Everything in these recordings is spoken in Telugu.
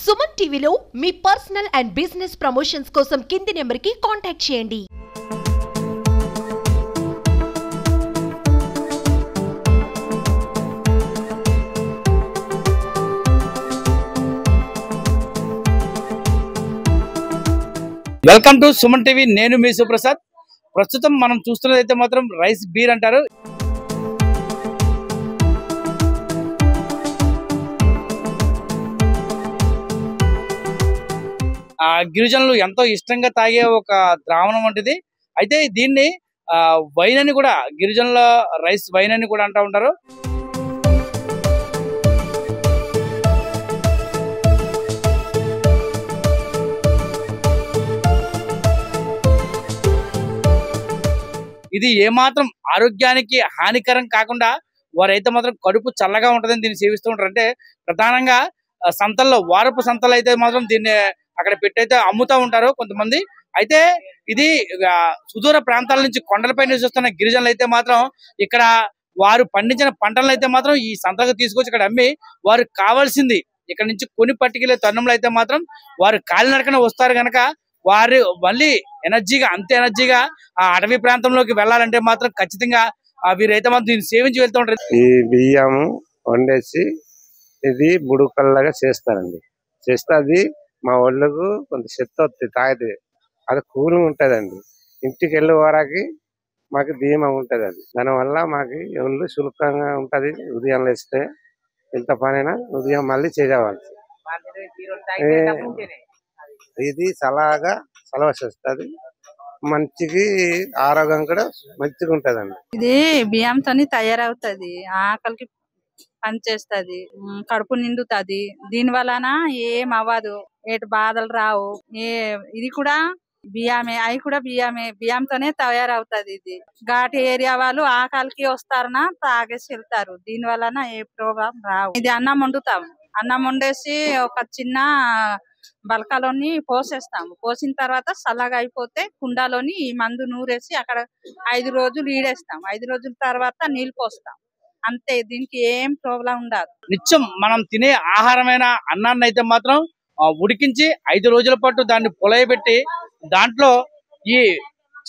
సుమన్ టీవీలో మీ పర్సనల్ అండ్ బిజినెస్ ప్రమోషన్స్ కోసం కింది నెంబర్కి కాంటాక్ట్ చేయండి. Welcome to Suman TV. నేను మీ సుప్రసాద్. ప్రస్తుతం మనం చూస్తున్నదైతే మాత్రం రైస్ బీర్ అంటారు. గిరిజనులు ఎంతో ఇష్టంగా తాగే ఒక ద్రావణం వంటిది. అయితే దీన్ని వైన్ అని కూడా, గిరిజనుల రైస్ వైన్ అని కూడా అంటూ ఉంటారు. ఇది ఏమాత్రం ఆరోగ్యానికి హానికరం కాకుండా వారైతే మాత్రం కడుపు చల్లగా ఉంటుందని దీన్ని సేవిస్తూ ఉంటారు. అంటే ప్రధానంగా సంతల్లో, వారపు సంతలు అయితే మాత్రం దీన్ని అక్కడ పెట్టయితే అమ్ముతూ ఉంటారు కొంతమంది. అయితే ఇది సుదూర ప్రాంతాల నుంచి, కొండలపై నుంచి వస్తున్న గిరిజనులు అయితే మాత్రం ఇక్కడ వారు పండించిన పంటలను అయితే మాత్రం ఈ సంతకు తీసుకొచ్చి ఇక్కడ అమ్మి వారు కావాల్సింది ఇక్కడ నుంచి కొని పట్టుకెళ్లే తరుణంలో అయితే మాత్రం వారు కాలినడకన వస్తారు కనుక వారు మళ్ళీ అంతే ఎనర్జీగా ఆ అటవీ ప్రాంతంలోకి వెళ్ళాలంటే మాత్రం ఖచ్చితంగా వీరైతే మాత్రం దీన్ని సేవించి వెళ్తూ ఉంటారు. ఈ బియ్యం వండేసి ఇది బుడుకల్లాగా చేస్తారండి. చేస్తే అది మా ఒళ్ళకు కొంత శక్తి వస్తుంది తాగితే. అది కూలింగ్ ఉంటదండి. ఇంటికి వెళ్ళే వరకు మాకు ధీమా ఉంటది. అది దానివల్ల మాకు ఒళ్ళు సులభంగా ఉంటది. ఉదయం లేస్తే ఎంత పనైనా ఉదయం మళ్ళీ చేసేవాళ్ళు. ఇది చల్లగా చలవ చేస్తుంది. మంచికి ఆరోగ్యం కూడా మంచిగా ఉంటదండి. ఇది బియ్యంతో తయారవుతుంది. ఆకలికి పనిచేస్తుంది, కడుపు నిండుతుంది. దీని వలన ఏం అవ్వదు, ఏటు బాధలు రావు. ఇది కూడా బియ్యమే, అవి కూడా బియ్యమే, బియ్యంతోనే తయారవుతుంది. ఇది ఘాటి ఏరియా వాళ్ళు ఆకలికి వస్తారనా తాగేసి వెళ్తారు. దీని వలన ఏ ప్రాబ్లం రావు. ఇది అన్నం వండుతాం. అన్నం వండేసి ఒక చిన్న బలకలోని పోసేస్తాము. పోసిన తర్వాత చల్లగా అయిపోతే కుండలోని ఈ మందు నూరేసి అక్కడ 5 రోజులు ఈడేస్తాం. 5 రోజుల తర్వాత నీళ్ళు పోస్తాం. అంతే, దీనికి ఏం ప్రాబ్లం ఉండదు. నిత్యం మనం తినే ఆహారమైన అన్నాన్ని అయితే మాత్రం ఉడికించి 5 రోజుల పాటు దాన్ని పొలయబెట్టి దాంట్లో ఈ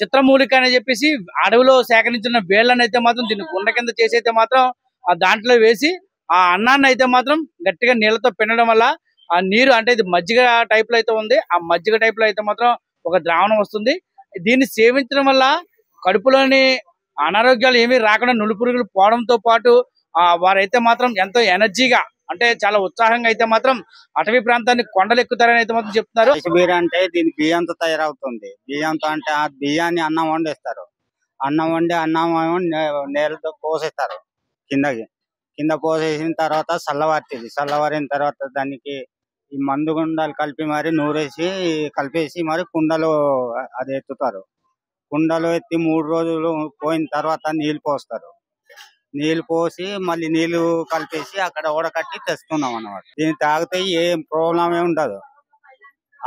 చిత్రమూలిక అని చెప్పేసి అడవిలో సేకరించిన వేళ్ళని అయితే మాత్రం దీన్ని గుండ కింద చేసి అయితే మాత్రం దాంట్లో వేసి ఆ అన్నాన్ని అయితే మాత్రం గట్టిగా నీళ్ళతో పిండడం వల్ల ఆ నీరు, అంటే ఇది మజ్జిగ టైప్ లో అయితే ఉంది, ఆ మజ్జిగ టైప్ లో అయితే మాత్రం ఒక ద్రావణం వస్తుంది. దీన్ని సేవించడం వల్ల కడుపులోని అనారోగ్యాలు ఏమీ రాకుండా నులుపురుగులు పోవడంతో పాటు వారైతే మాత్రం ఎంతో ఎనర్జీగా, అంటే చాలా ఉత్సాహంగా అయితే మాత్రం అటవీ ప్రాంతాన్ని కొండలు ఎక్కుతారని అయితే మాత్రం చెప్తున్నారు. బీర్ అంటే దీని బియ్యంతో తయారవుతుంది. బియ్యంతో అంటే ఆ బియ్యాన్ని అన్నం వండేస్తారు. అన్నం వండి నేలతో పోసేస్తారు. కింద పోసేసిన తర్వాత చల్లవారిన తర్వాత దానికి ఈ మందు గుండాలు కలిపి మరి నూరేసి కలిపేసి మరి కుండలో అది ఎత్తుతారు. కుండలో ఎత్తి 3 రోజులు పోయిన తర్వాత నీళ్లు పోస్తారు. నీళ్లు పోసి మళ్ళీ నీళ్లు కలిపేసి అక్కడ ఉడకట్టి తెస్తున్నాం అన్నమాట. దీన్ని తాగితే ఏం ప్రాబ్లం ఏమి ఉండదు.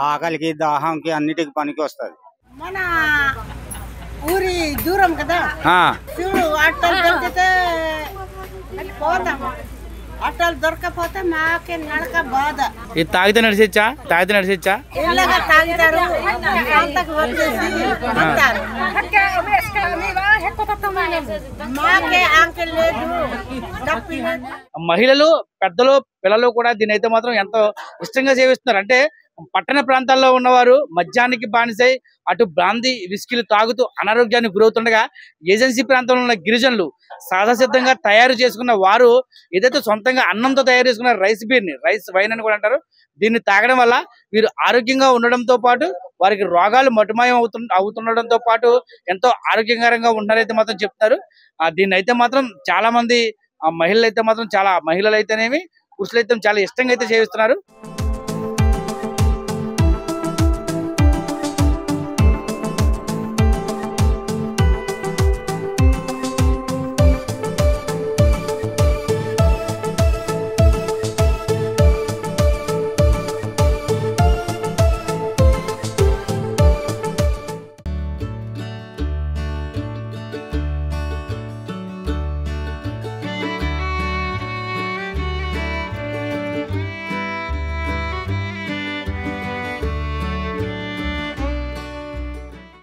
ఆకలికి, దాహంకి అన్నిటికి పనికి వస్తుంది. మన ఊరి దూరం కదా, చూడు అట్టలు దొరికితే పోతాము, అట్టలు దొరకపోతే మాకే నడక బాధ. ఇది తాగితే నడిచా ఇళ్ళగా తాగుతారు, అంతకు వచ్చేసి వస్తారు. మాకే ఆకలి లేదు, తప్పి లేదు. మహిళలు, పెద్దలు, పిల్లలు కూడా దీని అయితే మాత్రం ఎంతో ఇష్టంగా సేవిస్తున్నారు. అంటే పట్టణ ప్రాంతాల్లో ఉన్నవారు మద్యానికి బానిసై అటు బ్రాందీ, విస్కీలు తాగుతూ అనారోగ్యానికి గురవుతుండగా, ఏజెన్సీ ప్రాంతంలో ఉన్న గిరిజనులు సహజసిద్ధంగా తయారు చేసుకున్న వారు ఏదైతే సొంతంగా అన్నంతో తయారు చేసుకున్న రైస్ బీర్ని, రైస్ వైన్ అని కూడా అంటారు, దీన్ని తాగడం వల్ల వీరు ఆరోగ్యంగా ఉండడంతో పాటు వారికి రోగాలు మటుమాయం అవుతుండడంతో పాటు ఎంతో ఆరోగ్యకరంగా ఉన్నారైతే మాత్రం చెప్తారు. దీన్ని అయితే మాత్రం చాలా మంది మహిళలు అయితే మాత్రం, చాలా మహిళలు అయితేనేమి పురుషులు అయితే చాలా ఇష్టంగా అయితే సేవిస్తున్నారు.